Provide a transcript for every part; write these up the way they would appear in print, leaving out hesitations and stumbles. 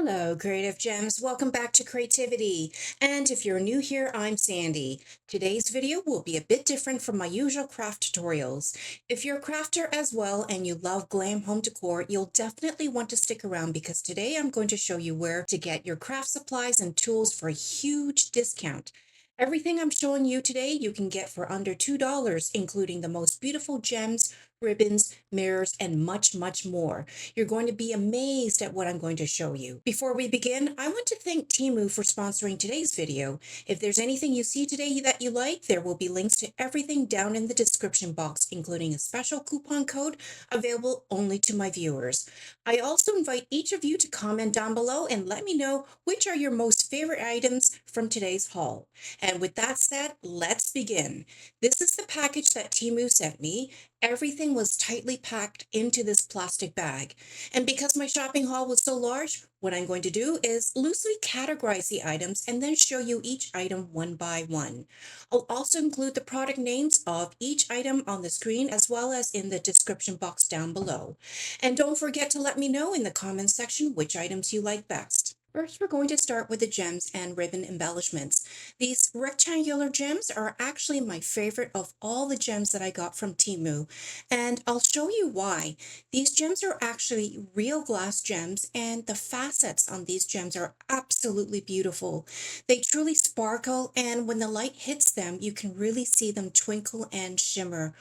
Hello, Creative Gems. Welcome back to Creativity. And if you're new here, I'm Sandy. Today's video will be a bit different from my usual craft tutorials. If you're a crafter as well and you love glam home decor, you'll definitely want to stick around because today I'm going to show you where to get your craft supplies and tools for a huge discount. Everything I'm showing you today you can get for under $2, including the most beautiful gems, ribbons, mirrors, and much, much more. You're going to be amazed at what I'm going to show you. Before we begin, I want to thank Temu for sponsoring today's video. If there's anything you see today that you like, there will be links to everything down in the description box, including a special coupon code available only to my viewers. I also invite each of you to comment down below and let me know which are your most favorite items from today's haul. And with that said, let's begin. This is the package that Temu sent me. Everything was tightly packed into this plastic bag. And because my shopping haul was so large, what I'm going to do is loosely categorize the items and then show you each item one by one. I'll also include the product names of each item on the screen as well as in the description box down below. And don't forget to let me know in the comments section which items you like best. First, we're going to start with the gems and ribbon embellishments. These rectangular gems are actually my favorite of all the gems that I got from Temu, and I'll show you why. These gems are actually real glass gems, and the facets on these gems are absolutely beautiful. They truly sparkle, and when the light hits them, you can really see them twinkle and shimmer.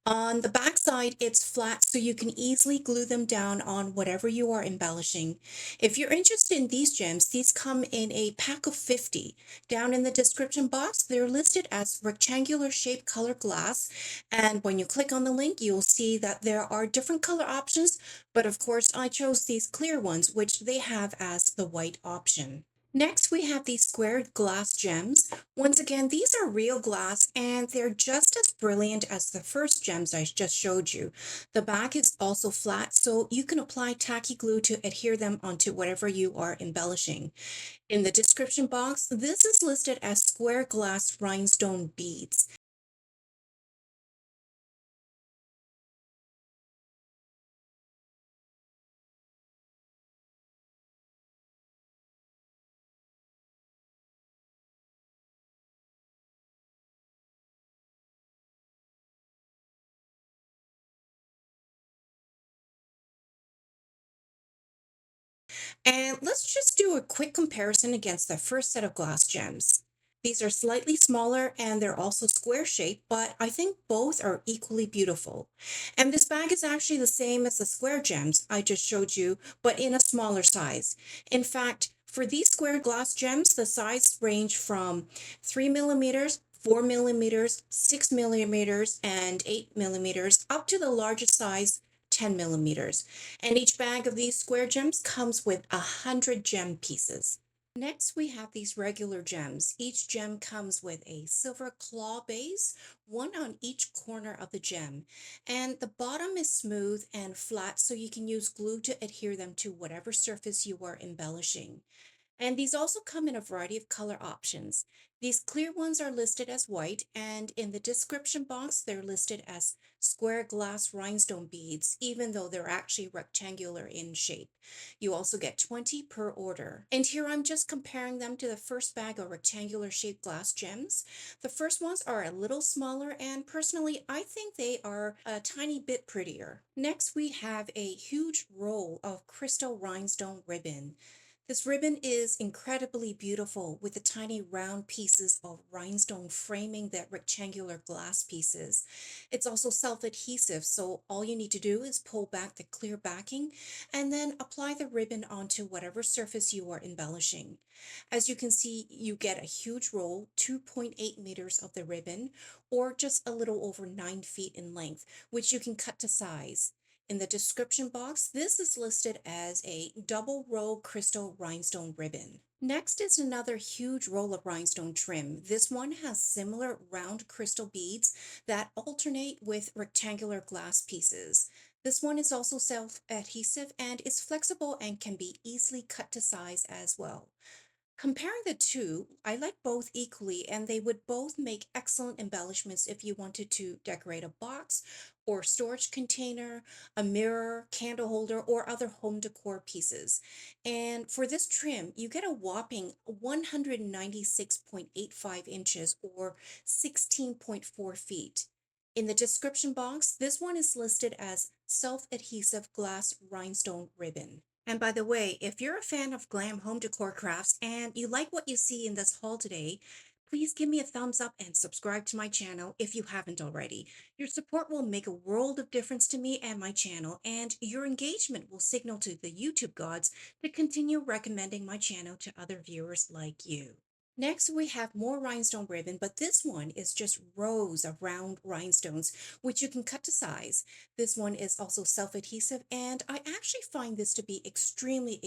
On the back side, it's flat so you can easily glue them down on whatever you are embellishing. If you're interested in these gems, these come in a pack of 50. Down in the description box, they're listed as rectangular shaped color glass. And when you click on the link, you'll see that there are different color options. But of course, I chose these clear ones, which they have as the white option. Next, we have these squared glass gems. Once again, these are real glass and they're just as brilliant as the first gems I just showed you. The back is also flat, so you can apply tacky glue to adhere them onto whatever you are embellishing. In the description box, this is listed as square glass rhinestone beads. And let's just do a quick comparison against the first set of glass gems. These are slightly smaller and they're also square shaped, but I think both are equally beautiful. And this bag is actually the same as the square gems I just showed you, but in a smaller size. In fact, for these square glass gems, the size range from 3 millimeters, 4 millimeters, 6 millimeters, and 8 millimeters, up to the largest size, 10 millimeters. And each bag of these square gems comes with 100 gem pieces. Next, we have these regular gems. Each gem comes with a silver claw base, one on each corner of the gem. And the bottom is smooth and flat, so you can use glue to adhere them to whatever surface you are embellishing. And these also come in a variety of color options. These clear ones are listed as white, and in the description box, they're listed as square glass rhinestone beads, even though they're actually rectangular in shape. You also get 20 per order. And here I'm just comparing them to the first bag of rectangular shaped glass gems. The first ones are a little smaller, and personally, I think they are a tiny bit prettier. Next, we have a huge roll of crystal rhinestone ribbon. This ribbon is incredibly beautiful with the tiny round pieces of rhinestone framing the rectangular glass pieces. It's also self-adhesive, so all you need to do is pull back the clear backing and then apply the ribbon onto whatever surface you are embellishing. As you can see, you get a huge roll, 2.8 meters of the ribbon, or just a little over 9 feet in length, which you can cut to size. In the description box, this is listed as a double row crystal rhinestone ribbon. Next is another huge roll of rhinestone trim. This one has similar round crystal beads that alternate with rectangular glass pieces. This one is also self-adhesive and is flexible and can be easily cut to size as well. Comparing the two, I like both equally, and they would both make excellent embellishments if you wanted to decorate a box or storage container, a mirror, candle holder, or other home decor pieces. And for this trim, you get a whopping 196.85 inches or 16.4 feet. In the description box, this one is listed as self-adhesive glass rhinestone ribbon. And by the way, if you're a fan of glam home decor crafts and you like what you see in this haul today, please give me a thumbs up and subscribe to my channel if you haven't already. Your support will make a world of difference to me and my channel, and your engagement will signal to the YouTube gods to continue recommending my channel to other viewers like you. Next, we have more rhinestone ribbon, but this one is just rows of round rhinestones, which you can cut to size. This one is also self-adhesive, and I actually find this to be extremely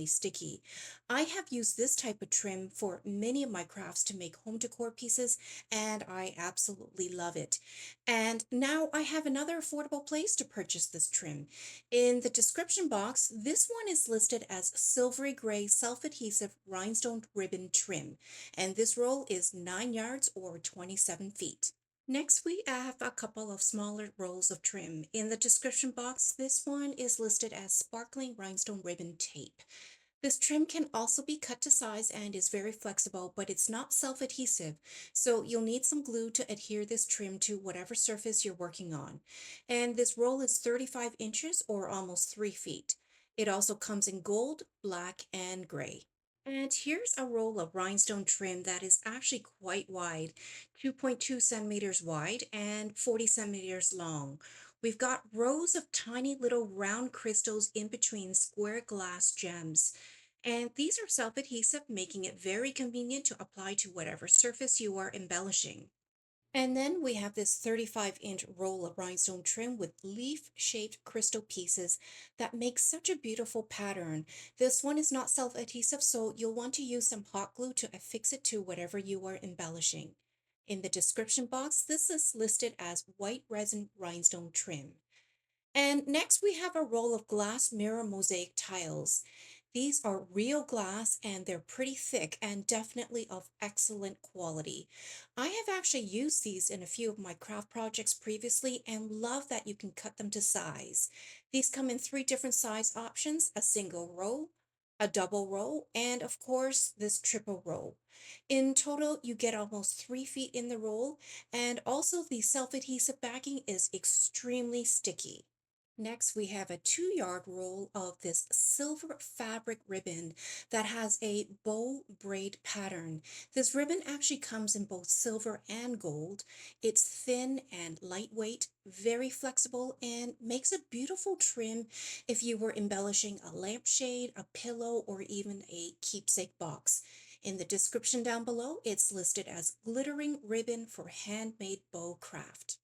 sticky. I have used this type of trim for many of my crafts to make home decor pieces, and I absolutely love it. And now I have another affordable place to purchase this trim. In the description box, this one is listed as silvery gray self-adhesive rhinestone ribbon trim, and this roll is 9 yards or 27 feet. Next, we have a couple of smaller rolls of trim. In the description box, this one is listed as sparkling rhinestone ribbon tape. This trim can also be cut to size and is very flexible, but it's not self-adhesive, so you'll need some glue to adhere this trim to whatever surface you're working on. And this roll is 35 inches or almost 3 feet. It also comes in gold, black, and gray. And here's a roll of rhinestone trim that is actually quite wide, 2.2 centimeters wide and 40 centimeters long. We've got rows of tiny little round crystals in between square glass gems. And these are self-adhesive, making it very convenient to apply to whatever surface you are embellishing. And then we have this 35-inch roll of rhinestone trim with leaf-shaped crystal pieces that make such a beautiful pattern. This one is not self-adhesive, so you'll want to use some hot glue to affix it to whatever you are embellishing. In the description box, this is listed as white resin rhinestone trim. And next we have a roll of glass mirror mosaic tiles. These are real glass and they're pretty thick and definitely of excellent quality. I have actually used these in a few of my craft projects previously and love that you can cut them to size. These come in 3 different size options: a single row, a double row, and of course this triple row. In total, you get almost 3 feet in the roll, and also the self-adhesive backing is extremely sticky. Next, we have a 2-yard roll of this silver fabric ribbon that has a bow braid pattern. This ribbon actually comes in both silver and gold. It's thin and lightweight, very flexible, and makes a beautiful trim if you were embellishing a lampshade, a pillow, or even a keepsake box. In the description down below, it's listed as glittering ribbon for handmade bow craft.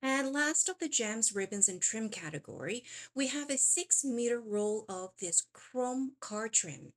And last of the gems, ribbons, and trim category, we have a 6-meter roll of this chrome card trim.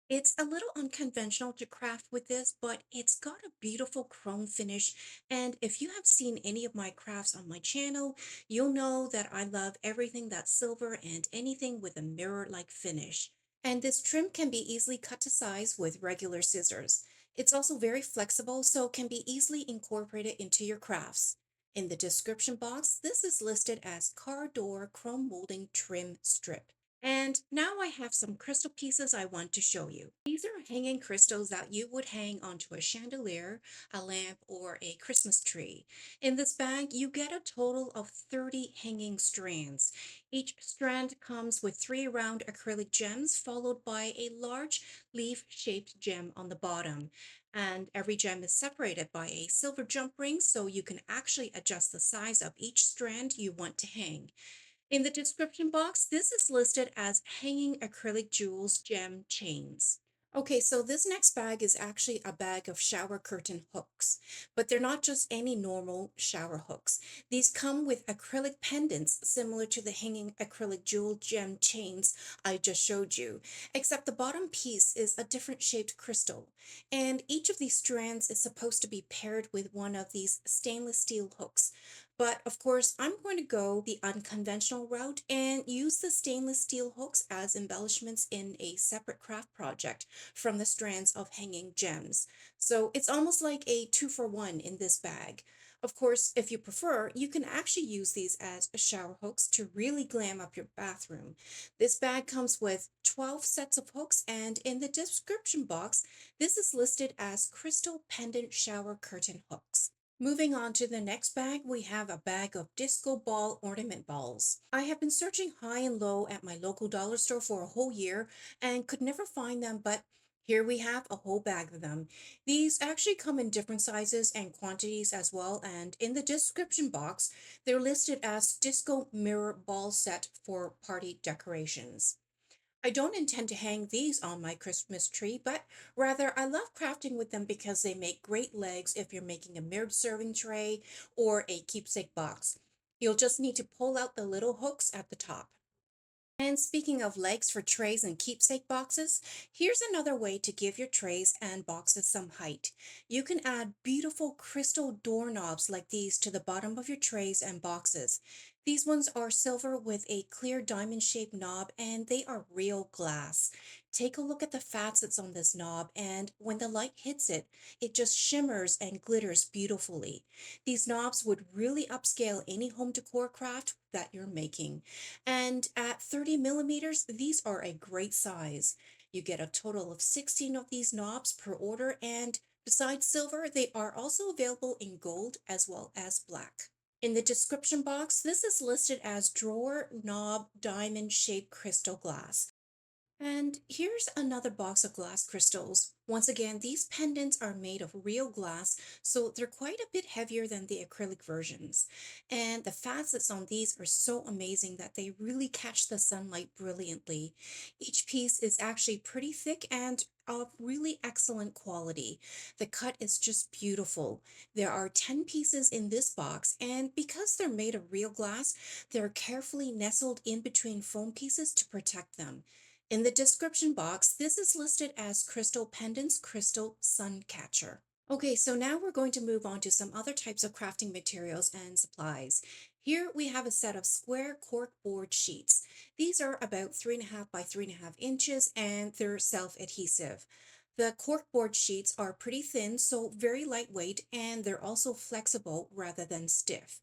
It's a little unconventional to craft with this, but it's got a beautiful chrome finish. And if you have seen any of my crafts on my channel, you'll know that I love everything that's silver and anything with a mirror-like finish. And this trim can be easily cut to size with regular scissors. It's also very flexible, so can be easily incorporated into your crafts. In the description box, this is listed as car door chrome molding trim strip. And now I have some crystal pieces I want to show you. These are hanging crystals that you would hang onto a chandelier, a lamp, or a Christmas tree. In this bag, you get a total of 30 hanging strands. Each strand comes with 3 round acrylic gems, followed by a large leaf-shaped gem on the bottom. And every gem is separated by a silver jump ring, so you can actually adjust the size of each strand you want to hang. In the description box, this is listed as hanging acrylic jewels gem chains. Okay, so this next bag is actually a bag of shower curtain hooks, but they're not just any normal shower hooks. These come with acrylic pendants similar to the hanging acrylic jewel gem chains I just showed you, except the bottom piece is a different shaped crystal, and each of these strands is supposed to be paired with one of these stainless steel hooks. But of course, I'm going to go the unconventional route and use the stainless steel hooks as embellishments in a separate craft project from the strands of hanging gems. So it's almost like a 2-for-1 in this bag. Of course, if you prefer, you can actually use these as shower hooks to really glam up your bathroom. This bag comes with 12 sets of hooks, and in the description box, this is listed as crystal pendant shower curtain hooks. Moving on to the next bag, we have a bag of disco ball ornament balls. I have been searching high and low at my local dollar store for a whole year and could never find them, but here we have a whole bag of them. These actually come in different sizes and quantities as well, and in the description box, they're listed as disco mirror ball set for party decorations. I don't intend to hang these on my Christmas tree, but rather I love crafting with them because they make great legs if you're making a mirrored serving tray or a keepsake box. You'll just need to pull out the little hooks at the top. And speaking of legs for trays and keepsake boxes, here's another way to give your trays and boxes some height. You can add beautiful crystal doorknobs like these to the bottom of your trays and boxes. These ones are silver with a clear diamond-shaped knob and they are real glass. Take a look at the facets on this knob, and when the light hits it, it just shimmers and glitters beautifully. These knobs would really upscale any home decor craft that you're making. And at 30 millimeters, these are a great size. You get a total of 16 of these knobs per order, and besides silver, they are also available in gold as well as black. In the description box, this is listed as drawer knob diamond shaped crystal glass. And here's another box of glass crystals. Once again, these pendants are made of real glass, so they're quite a bit heavier than the acrylic versions. And the facets on these are so amazing that they really catch the sunlight brilliantly. Each piece is actually pretty thick and of really excellent quality. The cut is just beautiful. There are 10 pieces in this box, and because they're made of real glass, they're carefully nestled in between foam pieces to protect them. In the description box, this is listed as Crystal Pendants Crystal Sun Catcher. Okay, so now we're going to move on to some other types of crafting materials and supplies. Here we have a set of square cork board sheets. These are about 3.5 by 3.5 inches and they're self-adhesive. The cork board sheets are pretty thin, so very lightweight, and they're also flexible rather than stiff.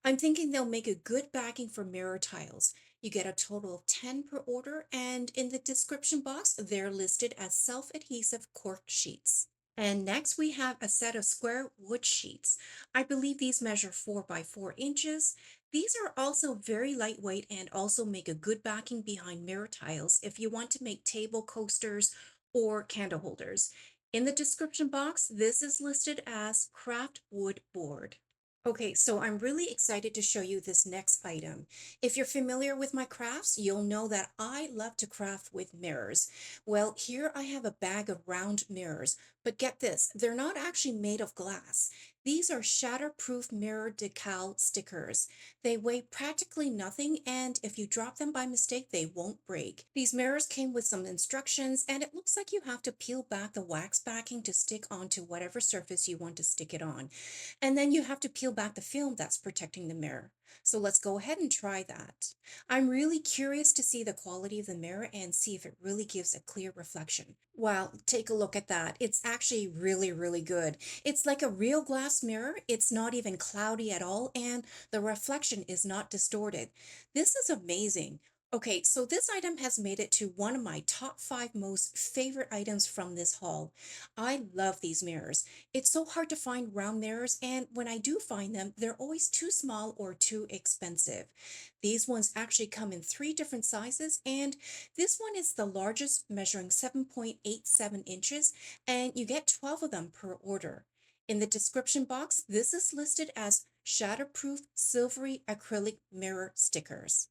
I'm thinking they'll make a good backing for mirror tiles. You get a total of 10 per order, and in the description box, they're listed as self-adhesive cork sheets. And next we have a set of square wood sheets. I believe these measure 4 by 4 inches. These are also very lightweight and also make a good backing behind mirror tiles if you want to make table coasters or candle holders. In the description box, this is listed as craft wood board. Okay, so I'm really excited to show you this next item. If you're familiar with my crafts, you'll know that I love to craft with mirrors. Well, here I have a bag of round mirrors, but get this, they're not actually made of glass. These are shatterproof mirror decal stickers. They weigh practically nothing, and if you drop them by mistake, they won't break. These mirrors came with some instructions, and it looks like you have to peel back the wax backing to stick onto whatever surface you want to stick it on. And then you have to peel back the film that's protecting the mirror. So let's go ahead and try that. I'm really curious to see the quality of the mirror and see if it really gives a clear reflection. Wow, take a look at that. It's actually really, really good. It's like a real glass mirror. It's not even cloudy at all, and the reflection is not distorted. This is amazing. Okay, so this item has made it to one of my top 5 most favorite items from this haul. I love these mirrors. It's so hard to find round mirrors, and when I do find them, they're always too small or too expensive. These ones actually come in 3 different sizes, and this one is the largest, measuring 7.87 inches, and you get 12 of them per order. In the description box, this is listed as shatterproof silvery acrylic mirror stickers.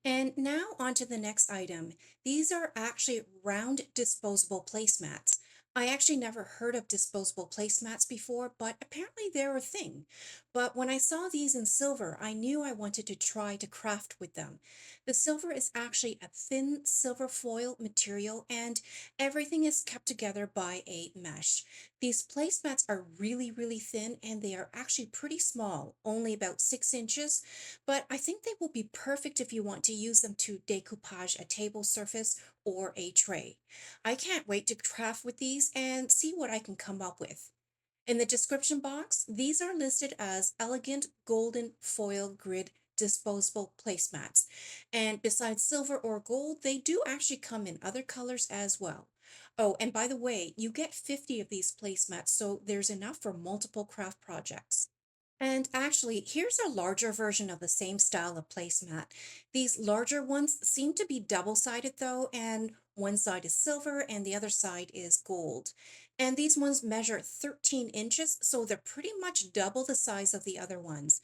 And now on to the next item. These are actually round disposable placemats. I actually never heard of disposable placemats before, but apparently they're a thing. But when I saw these in silver, I knew I wanted to try to craft with them. The silver is actually a thin silver foil material, and everything is kept together by a mesh. These placemats are really, really thin, and they are actually pretty small, only about 6 inches, but I think they will be perfect if you want to use them to decoupage a table surface or a tray. I can't wait to craft with these and see what I can come up with. In the description box, these are listed as elegant golden foil grid disposable placemats. And besides silver or gold, they do actually come in other colors as well. Oh, and by the way, you get 50 of these placemats, so there's enough for multiple craft projects. And actually, here's a larger version of the same style of placemat. These larger ones seem to be double-sided though, and one side is silver and the other side is gold. And these ones measure 13 inches, so they're pretty much double the size of the other ones.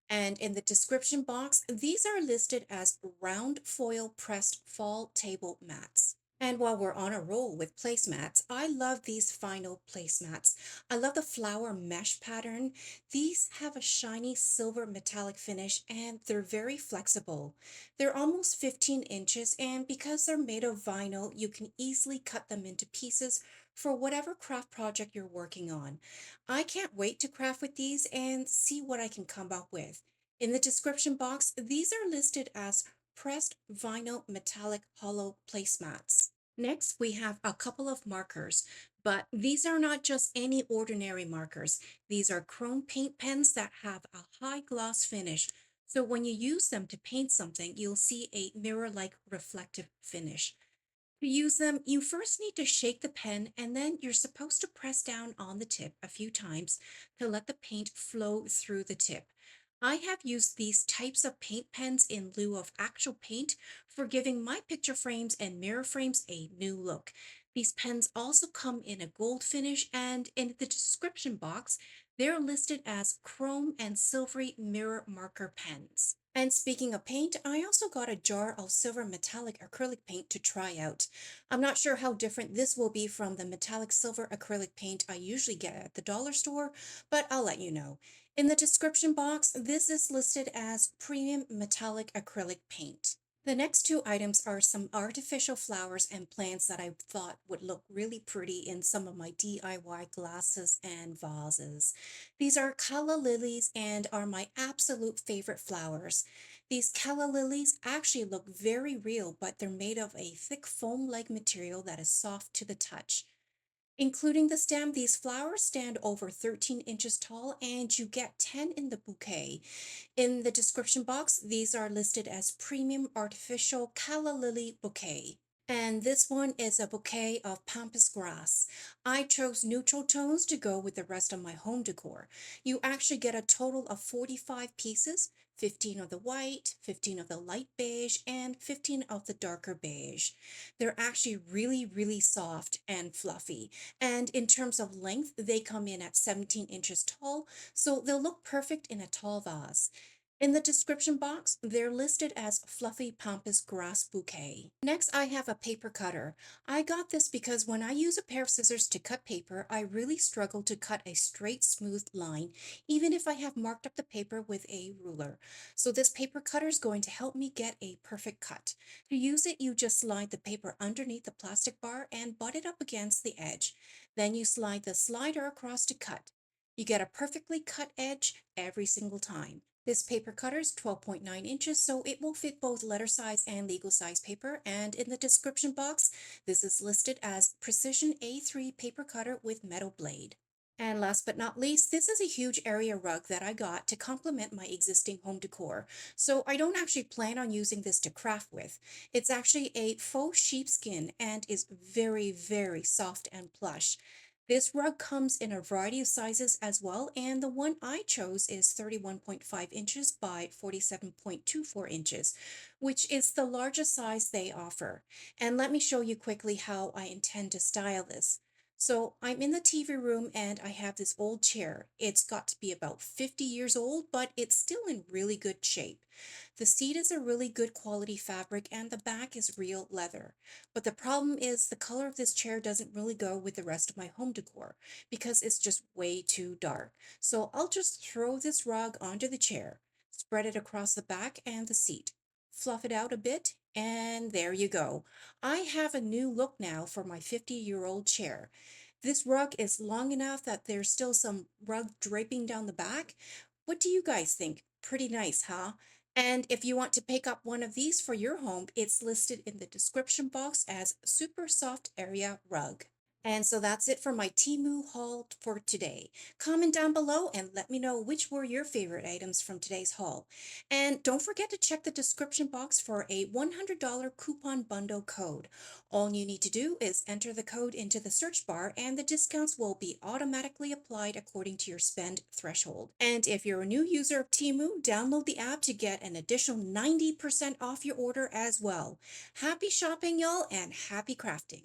And in the description box, these are listed as round foil pressed fall table mats. And while we're on a roll with placemats, I love these vinyl placemats. I love the flower mesh pattern. These have a shiny silver metallic finish and they're very flexible. They're almost 15 inches, and because they're made of vinyl, you can easily cut them into pieces for whatever craft project you're working on. I can't wait to craft with these and see what I can come up with. In the description box, these are listed as pressed vinyl metallic hollow placemats. Next, we have a couple of markers, but these are not just any ordinary markers. These are chrome paint pens that have a high gloss finish. So when you use them to paint something, you'll see a mirror-like reflective finish. To use them, you first need to shake the pen and then you're supposed to press down on the tip a few times to let the paint flow through the tip. I have used these types of paint pens in lieu of actual paint for giving my picture frames and mirror frames a new look. These pens also come in a gold finish, and in the description box, they're listed as chrome and silvery mirror marker pens. And speaking of paint, I also got a jar of silver metallic acrylic paint to try out. I'm not sure how different this will be from the metallic silver acrylic paint I usually get at the dollar store, but I'll let you know. In the description box, this is listed as premium metallic acrylic paint. The next two items are some artificial flowers and plants that I thought would look really pretty in some of my DIY glasses and vases. These are calla lilies and are my absolute favorite flowers. These calla lilies actually look very real, but they're made of a thick foam-like material that is soft to the touch. Including the stem, these flowers stand over 13 inches tall and you get 10 in the bouquet. In the description box, these are listed as premium artificial calla lily bouquet. And this one is a bouquet of pampas grass. I chose neutral tones to go with the rest of my home decor. You actually get a total of 45 pieces, 15 of the white, 15 of the light beige, and 15 of the darker beige. They're actually really, really soft and fluffy. And in terms of length, they come in at 17 inches tall, so they'll look perfect in a tall vase. In the description box, they're listed as Fluffy Pampas Grass Bouquet. Next, I have a paper cutter. I got this because when I use a pair of scissors to cut paper, I really struggle to cut a straight, smooth line, even if I have marked up the paper with a ruler. So this paper cutter is going to help me get a perfect cut. To use it, you just slide the paper underneath the plastic bar and butt it up against the edge. Then you slide the slider across to cut. You get a perfectly cut edge every single time. This paper cutter is 12.9 inches, so it will fit both letter size and legal size paper. And in the description box, this is listed as Precision A3 paper cutter with metal blade. And last but not least, this is a huge area rug that I got to complement my existing home decor. So I don't actually plan on using this to craft with. It's actually a faux sheepskin and is very, very soft and plush. This rug comes in a variety of sizes as well, and the one I chose is 31.5 inches by 47.24 inches, which is the largest size they offer. And let me show you quickly how I intend to style this. So I'm in the TV room and I have this old chair. It's got to be about 50 years old, but it's still in really good shape. The seat is a really good quality fabric and the back is real leather. But the problem is the color of this chair doesn't really go with the rest of my home decor because it's just way too dark. So I'll just throw this rug onto the chair, spread it across the back and the seat, fluff it out a bit, and there you go. I have a new look now for my 50-year-old chair. This rug is long enough that there's still some rug draping down the back. What do you guys think? Pretty nice, huh? And if you want to pick up one of these for your home, it's listed in the description box as Super Soft Area Rug. And so that's it for my Temu haul for today. Comment down below and let me know which were your favorite items from today's haul. And don't forget to check the description box for a $100 coupon bundle code. All you need to do is enter the code into the search bar and the discounts will be automatically applied according to your spend threshold. And if you're a new user of Temu, download the app to get an additional 90% off your order as well. Happy shopping, y'all, and happy crafting!